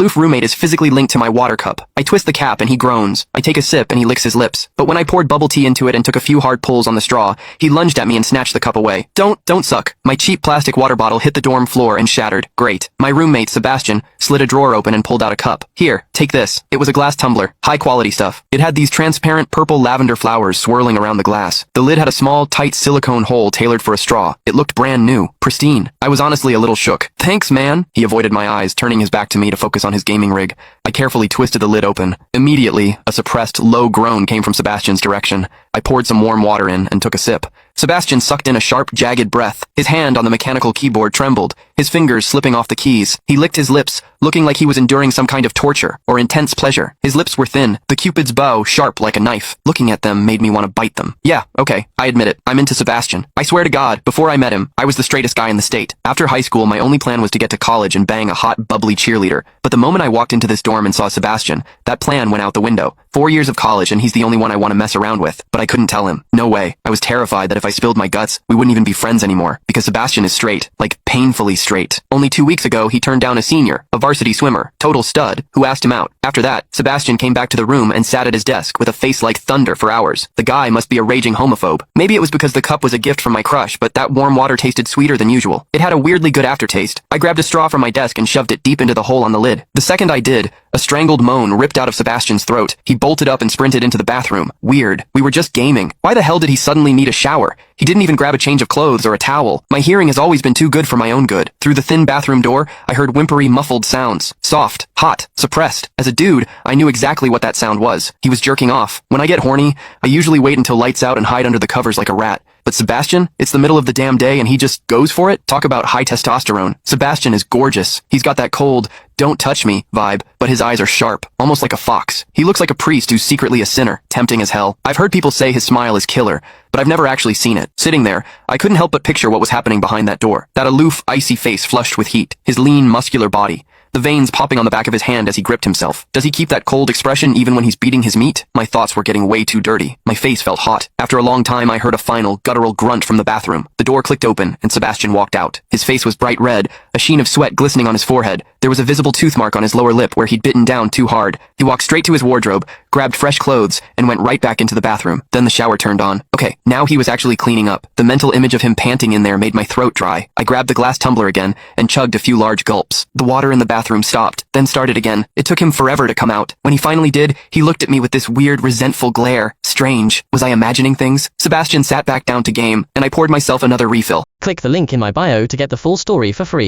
Loof roommate is physically linked to my water cup. I twist the cap and he groans. I take a sip and he licks his lips. But when I poured bubble tea into it and took a few hard pulls on the straw, he lunged at me and snatched the cup away. Don't suck. My cheap plastic water bottle hit the dorm floor and shattered. Great. My roommate, Sebastian, slid a drawer open and pulled out a cup. Here, take this. It was a glass tumbler. High quality stuff. It had these transparent purple lavender flowers swirling around the glass. The lid had a small, tight silicone hole tailored for a straw. It looked brand new. Pristine. I was honestly a little shook. Thanks, man. He avoided my eyes, turning his back to me to focus on his gaming rig. I carefully twisted the lid open. Immediately, a suppressed, low groan came from Sebastian's direction. I poured some warm water in and took a sip. Sebastian sucked in a sharp, jagged breath. His hand on the mechanical keyboard trembled, his fingers slipping off the keys. He licked his lips, looking like he was enduring some kind of torture or intense pleasure. His lips were thin, the Cupid's bow sharp like a knife. Looking at them made me want to bite them. Yeah, okay, I admit it. I'm into Sebastian. I swear to God, before I met him, I was the straightest guy in the state. After high school, my only plan was to get to college and bang a hot, bubbly cheerleader. But the moment I walked into this dorm and saw Sebastian, that plan went out the window. 4 years of college and he's the only one I want to mess around with. But I couldn't tell him. No way. I was terrified that if I spilled my guts, we wouldn't even be friends anymore. Because Sebastian is straight. Like, painfully straight. Only 2 weeks ago, he turned down a senior, a varsity swimmer, total stud, who asked him out. After that, Sebastian came back to the room and sat at his desk with a face like thunder for hours. The guy must be a raging homophobe. Maybe it was because the cup was a gift from my crush, but that warm water tasted sweeter than usual. It had a weirdly good aftertaste. I grabbed a straw from my desk and shoved it deep into the hole on the lid. The second I did, a strangled moan ripped out of Sebastian's throat. He bolted up and sprinted into the bathroom. Weird. We were just gaming. Why the hell did he suddenly need a shower? He didn't even grab a change of clothes or a towel. My hearing has always been too good for my own good. Through the thin bathroom door, I heard whimpery, muffled sounds. Soft, hot, suppressed. As a dude, I knew exactly what that sound was. He was jerking off. When I get horny, I usually wait until lights out and hide under the covers like a rat. But Sebastian, it's the middle of the damn day and he just goes for it? Talk about high testosterone. Sebastian is gorgeous. He's got that cold, don't touch me vibe, but his eyes are sharp, almost like a fox. He looks like a priest who's secretly a sinner, tempting as hell. I've heard people say his smile is killer, but I've never actually seen it. Sitting there, I couldn't help but picture what was happening behind that door. That aloof, icy face flushed with heat, his lean, muscular body. The veins popping on the back of his hand as he gripped himself. Does he keep that cold expression even when he's beating his meat? My thoughts were getting way too dirty. My face felt hot. After a long time, I heard a final, guttural grunt from the bathroom. The door clicked open, and Sebastian walked out. His face was bright red, a sheen of sweat glistening on his forehead. There was a visible tooth mark on his lower lip where he'd bitten down too hard. He walked straight to his wardrobe, grabbed fresh clothes, and went right back into the bathroom. Then the shower turned on. Okay, now he was actually cleaning up. The mental image of him panting in there made my throat dry. I grabbed the glass tumbler again and chugged a few large gulps. The water in the bathroom stopped, then started again. It took him forever to come out. When he finally did, he looked at me with this weird, resentful glare. Strange. Was I imagining things? Sebastian sat back down to game, and I poured myself another refill. Click the link in my bio to get the full story for free.